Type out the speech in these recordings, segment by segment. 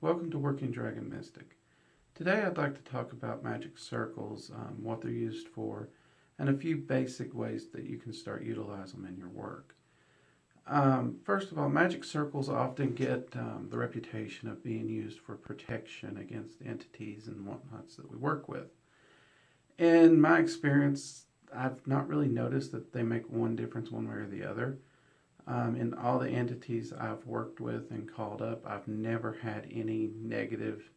Welcome to Working Dragon Mystic. Today I'd like to talk about magic circles, what they're used for, and a few basic ways that you can start utilizing them in your work. First of all, magic circles often get the reputation of being used for protection against entities and whatnots that we work with. In my experience, I've not really noticed that they make one difference one way or the other. In all the entities I've worked with and called up, I've never had any negative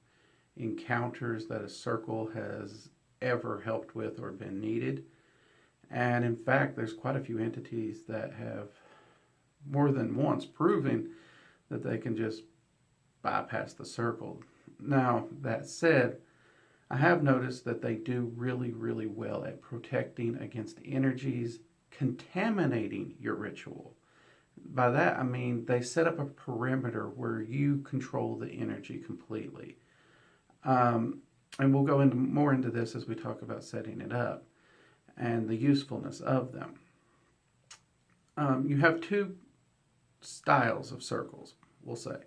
encounters that a circle has ever helped with or been needed. And in fact, there's quite a few entities that have more than once proven that they can just bypass the circle. Now, that said, I have noticed that they do really, really well at protecting against energies contaminating your ritual. By that, I mean they set up a perimeter where you control the energy completely. And we'll go more into this as we talk about setting it up and the usefulness of them. You have two styles of circles, we'll say.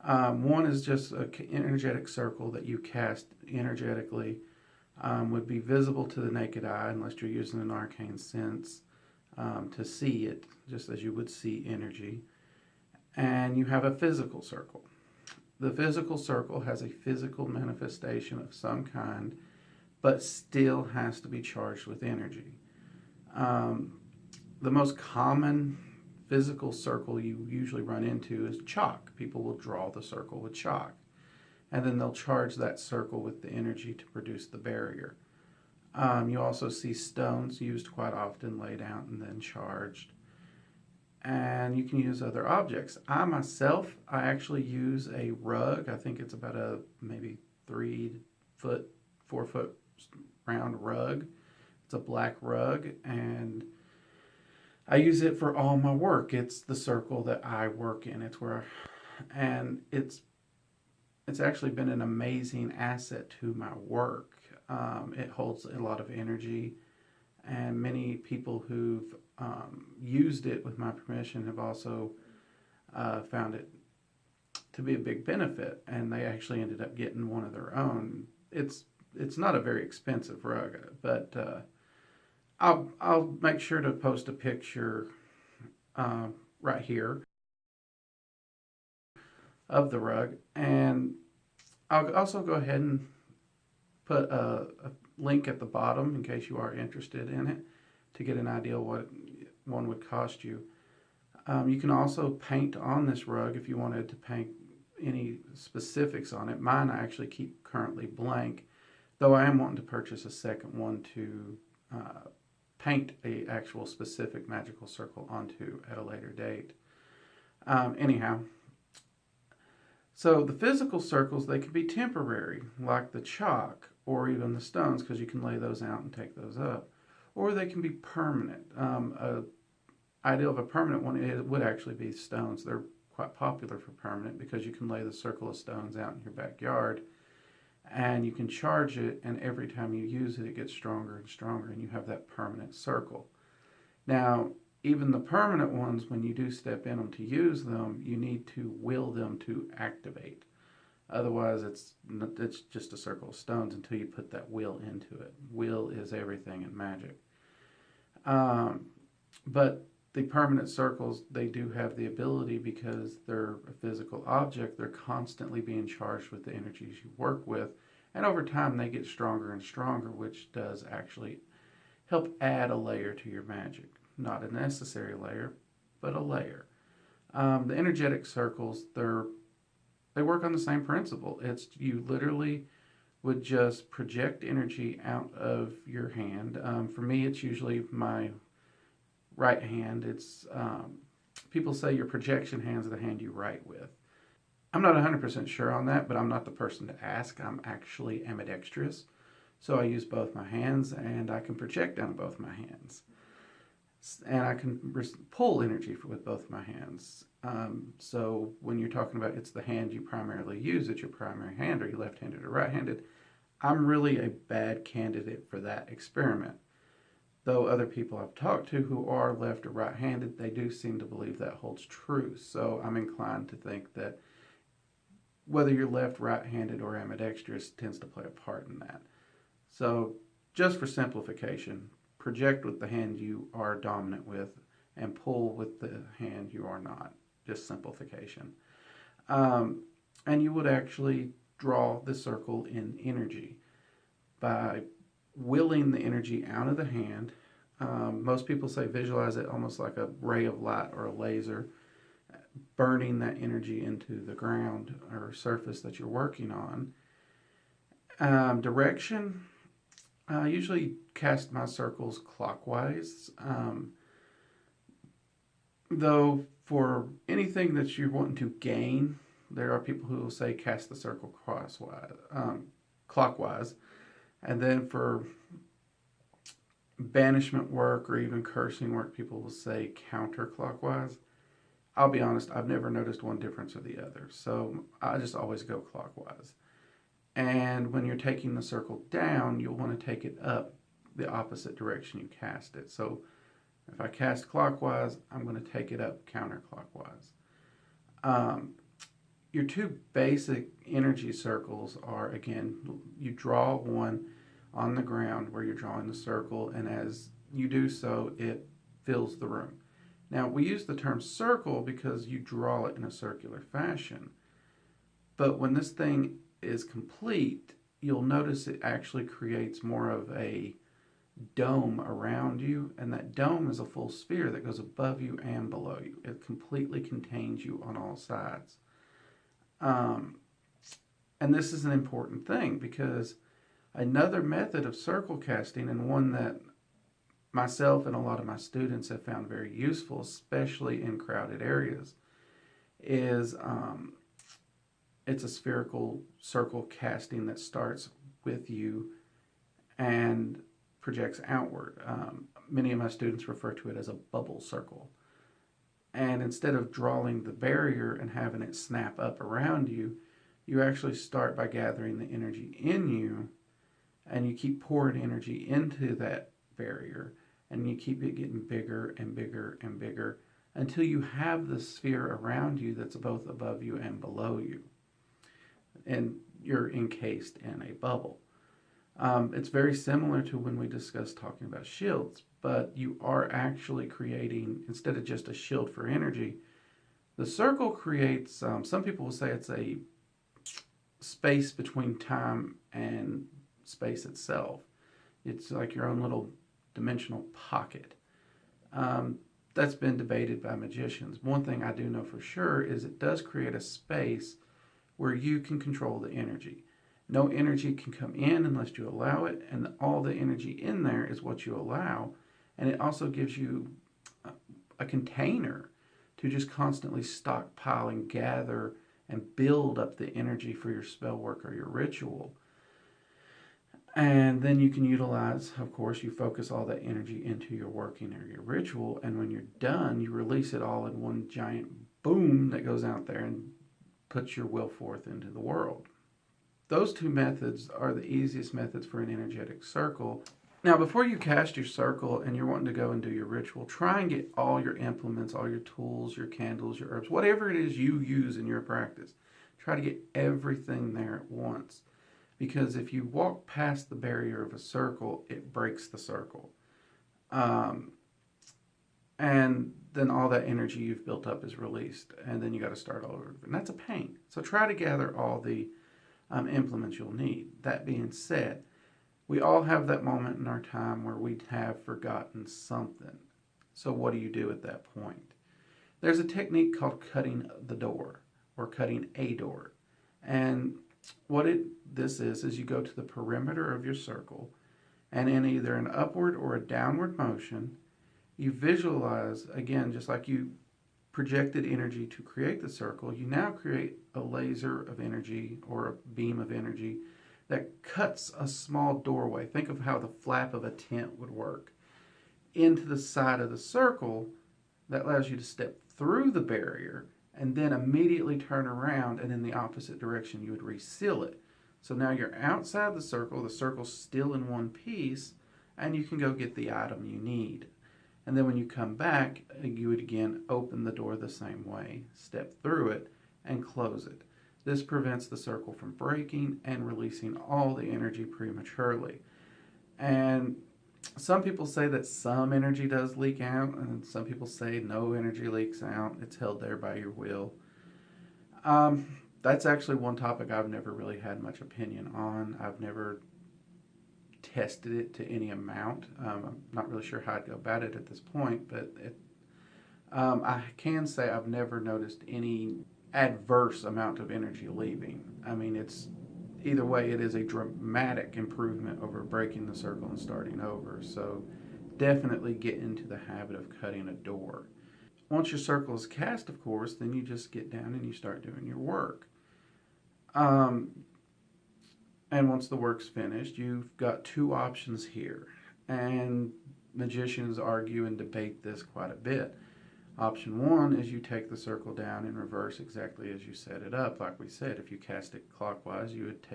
One is just an energetic circle that you cast energetically, would be visible to the naked eye unless you're using an arcane sense to see it, just as you would see energy. And you have a physical circle. The physical circle has a physical manifestation of some kind, but still has to be charged with energy. The most common physical circle you usually run into is chalk. People will draw the circle with chalk, and then they'll charge that circle with the energy to produce the barrier. You also see stones used quite often, laid out and then charged. And you can use other objects. I actually use a rug. I think it's about a maybe 4 foot round rug. It's a black rug, and I use it for all my work. It's the circle that I work in. It's actually been an amazing asset to my work. It holds a lot of energy, and many people who've used it with my permission have also found it to be a big benefit, and they actually ended up getting one of their own. It's not a very expensive rug, but I'll make sure to post a picture right here of the rug, and I'll also go ahead and put a link at the bottom in case you are interested in it to get an idea of what one would cost you. You can also paint on this rug if you wanted to paint any specifics on it. Mine I actually keep currently blank, though I am wanting to purchase a second one to paint a actual specific magical circle onto at a later date. Anyhow, so the physical circles, they can be temporary, like the chalk or even the stones, because you can lay those out and take those up. Or they can be permanent. Ideal of a permanent one, it would actually be stones. They're quite popular for permanent because you can lay the circle of stones out in your backyard and you can charge it, and every time you use it, it gets stronger and stronger, and you have that permanent circle. Now, even the permanent ones, when you do step in them to use them, you need to will them to activate. Otherwise, it's just a circle of stones until you put that will into it. Will is everything in magic. But the permanent circles, they do have the ability, because they're a physical object, they're constantly being charged with the energies you work with. And over time, they get stronger and stronger, which does actually help add a layer to your magic. Not a necessary layer, but a layer. The energetic circles, they work on the same principle. It's you literally would just project energy out of your hand. For me, it's usually my right hand. It's people say your projection hand's the hand you write with. I'm not 100% sure on that, but I'm not the person to ask. I'm actually ambidextrous, so I use both my hands, and I can project down both my hands, and I can pull energy with both my hands. So when you're talking about it's the hand you primarily use, it's your primary hand, are you left-handed or right-handed, I'm really a bad candidate for that experiment. Though other people I've talked to who are left or right-handed, they do seem to believe that holds true. So I'm inclined to think that whether you're left, right-handed, or ambidextrous tends to play a part in that. So just for simplification, project with the hand you are dominant with and pull with the hand you are not. Just simplification. And you would actually draw the circle in energy by willing the energy out of the hand. Most people say visualize it almost like a ray of light or a laser, burning that energy into the ground or surface that you're working on. Direction, I usually cast my circles clockwise, though for anything that you're wanting to gain, there are people who will say cast the circle clockwise. And then for banishment work or even cursing work, people will say counterclockwise. I'll be honest, I've never noticed one difference or the other, so I just always go clockwise. And when you're taking the circle down, you'll want to take it up the opposite direction you cast it. So if I cast clockwise, I'm going to take it up counterclockwise. Your two basic energy circles are, again, you draw one on the ground where you're drawing the circle, and as you do so, it fills the room. Now, we use the term circle because you draw it in a circular fashion. But when this thing is complete, you'll notice it actually creates more of a dome around you, and that dome is a full sphere that goes above you and below you. It completely contains you on all sides. And this is an important thing because another method of circle casting, and one that myself and a lot of my students have found very useful, especially in crowded areas, is it's a spherical circle casting that starts with you and projects outward. Many of my students refer to it as a bubble circle. And instead of drawing the barrier and having it snap up around you, you actually start by gathering the energy in you, and you keep pouring energy into that barrier, and you keep it getting bigger and bigger and bigger until you have the sphere around you that's both above you and below you. And you're encased in a bubble. It's very similar to when we discussed talking about shields, but you are actually creating, instead of just a shield for energy, the circle creates, some people will say it's a space between time and space itself. It's like your own little dimensional pocket. That's been debated by magicians. One thing I do know for sure is it does create a space where you can control the energy. No energy can come in unless you allow it, and all the energy in there is what you allow. And it also gives you a container to just constantly stockpile and gather and build up the energy for your spell work or your ritual. And then you can utilize, of course, you focus all that energy into your working or your ritual, and when you're done, you release it all in one giant boom that goes out there and puts your will forth into the world. Those two methods are the easiest methods for an energetic circle. Now, before you cast your circle and you're wanting to go and do your ritual, try and get all your implements, all your tools, your candles, your herbs, whatever it is you use in your practice. Try to get everything there at once. Because if you walk past the barrier of a circle, it breaks the circle. And then all that energy you've built up is released, and then you got to start all over. And that's a pain. So try to gather all the implements you'll need. That being said, we all have that moment in our time where we have forgotten something. So what do you do at that point? There's a technique called cutting the door or cutting a door. And what this is you go to the perimeter of your circle, and in either an upward or a downward motion, you visualize, again, just like you projected energy to create the circle, you now create a laser of energy or a beam of energy that cuts a small doorway. Think of how the flap of a tent would work into the side of the circle. That allows you to step through the barrier and then immediately turn around, and in the opposite direction you would reseal it. So now you're outside the circle's still in one piece, and you can go get the item you need. And then when you come back, you would again open the door the same way, step through it, and close it. This prevents the circle from breaking and releasing all the energy prematurely. And some people say that some energy does leak out, and some people say no energy leaks out. It's held there by your will. That's actually one topic I've never really had much opinion on. I've never tested it to any amount. I'm not really sure how I'd go about it at this point, but I can say I've never noticed any adverse amount of energy leaving. I mean, it's either way, it is a dramatic improvement over breaking the circle and starting over. So definitely get into the habit of cutting a door. Once your circle is cast, of course, then you just get down and you start doing your work. And once the work's finished, you've got two options here. And magicians argue and debate this quite a bit. Option one is you take the circle down in reverse exactly as you set it up. Like we said, if you cast it clockwise, you would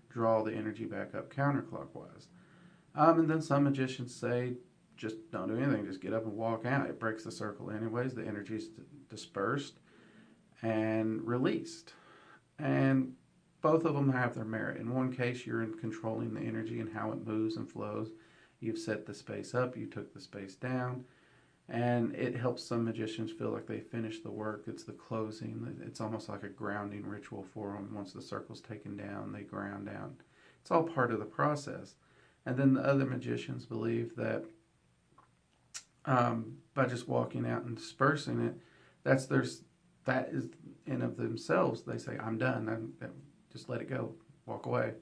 draw the energy back up counterclockwise. And then some magicians say, just don't do anything, just get up and walk out. It breaks the circle anyways, the energy is dispersed and released. And both of them have their merit. In one case, you're in controlling the energy and how it moves and flows. You've set the space up, you took the space down, and it helps some magicians feel like they finished the work. It's the closing. It's almost like a grounding ritual for them. Once the circle's taken down, they ground down. It's all part of the process. And then the other magicians believe that by just walking out and dispersing it, that is in of themselves. They say, I'm done. Just let it go. Walk away.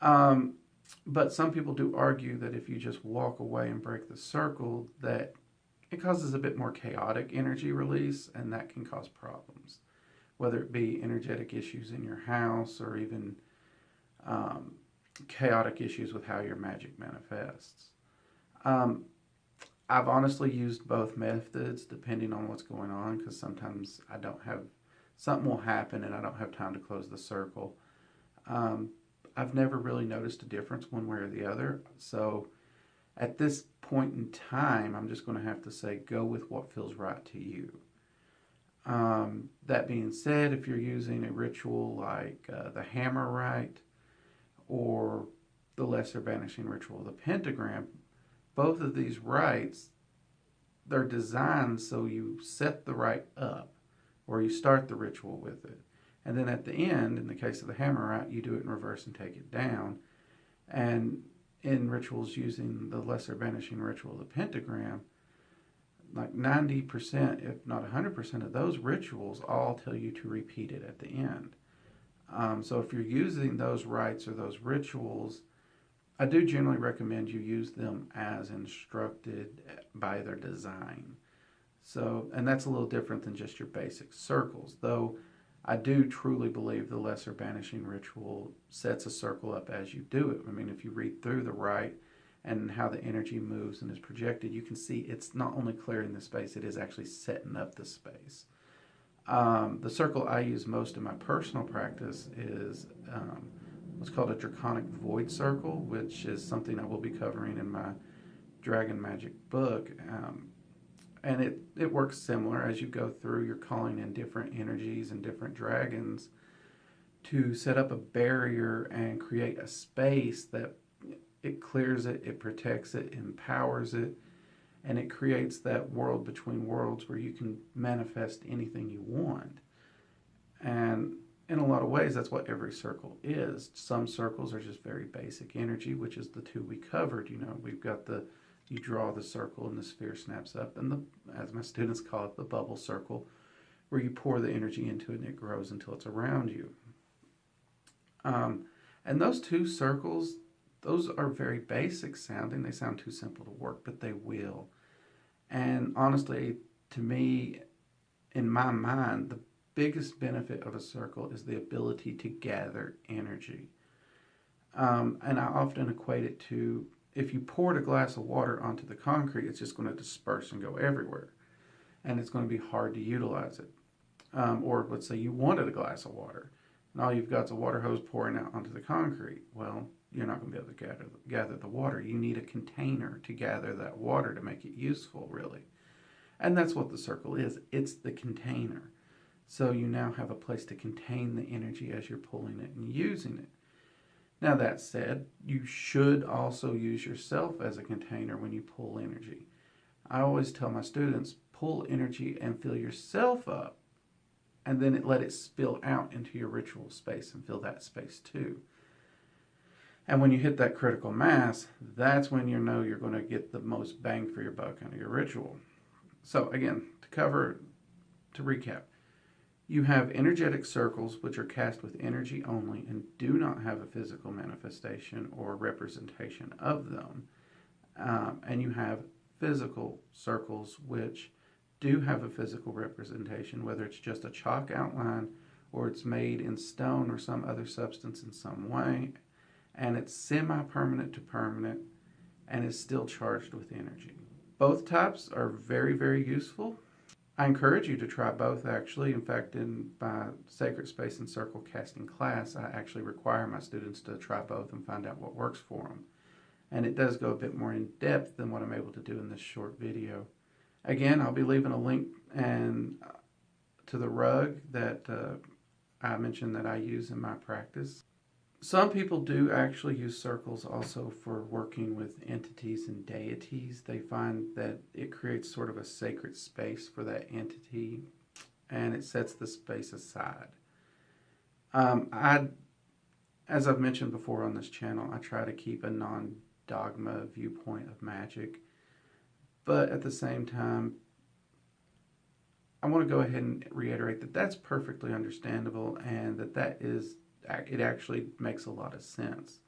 But some people do argue that if you just walk away and break the circle, that it causes a bit more chaotic energy release, and that can cause problems, whether it be energetic issues in your house or even chaotic issues with how your magic manifests. I've honestly used both methods depending on what's going on, because sometimes something will happen and I don't have time to close the circle. I've never really noticed a difference one way or the other. So at this point in time, I'm just going to have to say, go with what feels right to you. That being said, if you're using a ritual like the hammer rite or the lesser banishing ritual, the pentagram, both of these rites, they're designed so you set the rite up, or you start the ritual with it. And then at the end, in the case of the hammer rite, you do it in reverse and take it down. And in rituals using the lesser banishing ritual, the pentagram, like 90%, if not 100% of those rituals all tell you to repeat it at the end. So if you're using those rites or those rituals, I do generally recommend you use them as instructed by their design. So, and that's a little different than just your basic circles, though I do truly believe the lesser banishing ritual sets a circle up as you do it. I mean, if you read through the rite and how the energy moves and is projected, you can see it's not only clearing the space, it is actually setting up the space. The circle I use most in my personal practice is what's called a draconic void circle, which is something I will be covering in my Dragon Magic book. And it works similar. As you go through, you're calling in different energies and different dragons to set up a barrier and create a space that it clears it, it protects it, empowers it, and it creates that world between worlds where you can manifest anything you want. And in a lot of ways, that's what every circle is. Some circles are just very basic energy, which is the two we covered. You know, we've got you draw the circle and the sphere snaps up, and as my students call it, the bubble circle, where you pour the energy into it and it grows until it's around you. And those two circles, those are very basic sounding. They sound too simple to work, but they will. And honestly, to me, in my mind, the biggest benefit of a circle is the ability to gather energy. And I often equate it to, if you poured a glass of water onto the concrete, it's just going to disperse and go everywhere. And it's going to be hard to utilize it. Or let's say you wanted a glass of water, and all you've got is a water hose pouring out onto the concrete. Well, you're not going to be able to gather the water. You need a container to gather that water to make it useful, really. And that's what the circle is. It's the container. So you now have a place to contain the energy as you're pulling it and using it. Now that said, you should also use yourself as a container when you pull energy. I always tell my students, pull energy and fill yourself up, and then let it spill out into your ritual space and fill that space too. And when you hit that critical mass, that's when you know you're going to get the most bang for your buck out of your ritual. So again, to recap, you have energetic circles which are cast with energy only and do not have a physical manifestation or representation of them. And you have physical circles which do have a physical representation, whether it's just a chalk outline or it's made in stone or some other substance in some way, and it's semi-permanent to permanent and is still charged with energy. Both types are very, very useful. I encourage you to try both, actually. In fact, in my Sacred Space and Circle casting class, I actually require my students to try both and find out what works for them. And it does go a bit more in depth than what I'm able to do in this short video. Again, I'll be leaving a link to the rug that I mentioned that I use in my practice. Some people do actually use circles also for working with entities and deities. They find that it creates sort of a sacred space for that entity, and it sets the space aside. As I've mentioned before on this channel, I try to keep a non-dogma viewpoint of magic, but at the same time, I want to go ahead and reiterate that that's perfectly understandable, and it actually makes a lot of sense,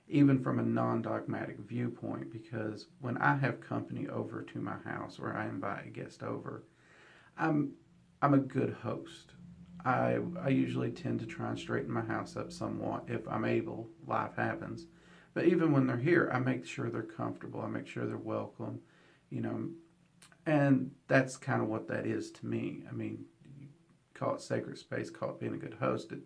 even from a non-dogmatic viewpoint, because when I have company over to my house or I invite a guest over, I'm a good host. I usually tend to try and straighten my house up somewhat if I'm able. Life happens. But even when they're here, I make sure they're comfortable. I make sure they're welcome, and that's kind of what that is to me. I mean, you call it sacred space, call it being a good host. It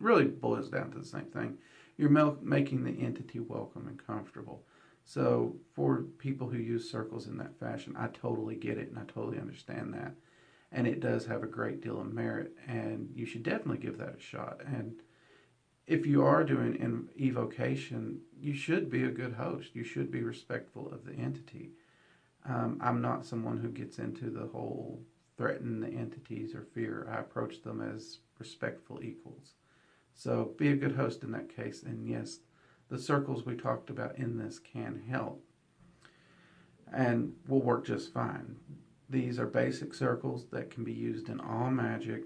really boils down to the same thing. You're making the entity welcome and comfortable. So for people who use circles in that fashion, I totally get it and I totally understand that. And it does have a great deal of merit, and you should definitely give that a shot. And if you are doing an evocation, you should be a good host. You should be respectful of the entity. I'm not someone who gets into the whole threaten the entities or fear. I approach them as respectful equals. So be a good host in that case. And yes, the circles we talked about in this can help and will work just fine. These are basic circles that can be used in all magic,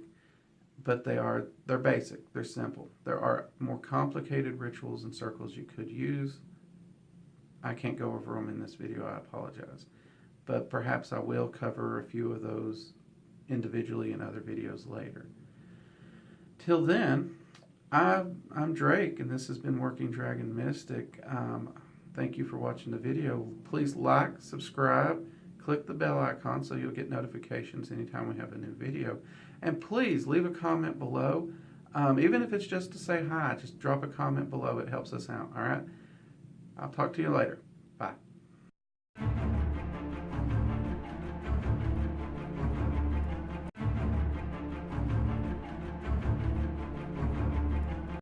but they're basic, they're simple. There are more complicated rituals and circles you could use. I can't go over them in this video, I apologize. But perhaps I will cover a few of those individually in other videos later. Till then, I'm Drake, and this has been Working Dragon Mystic. Thank you for watching the video. Please like, subscribe, click the bell icon so you'll get notifications anytime we have a new video. And please leave a comment below. Even if it's just to say hi, just drop a comment below. It helps us out, all right? I'll talk to you later. Bye.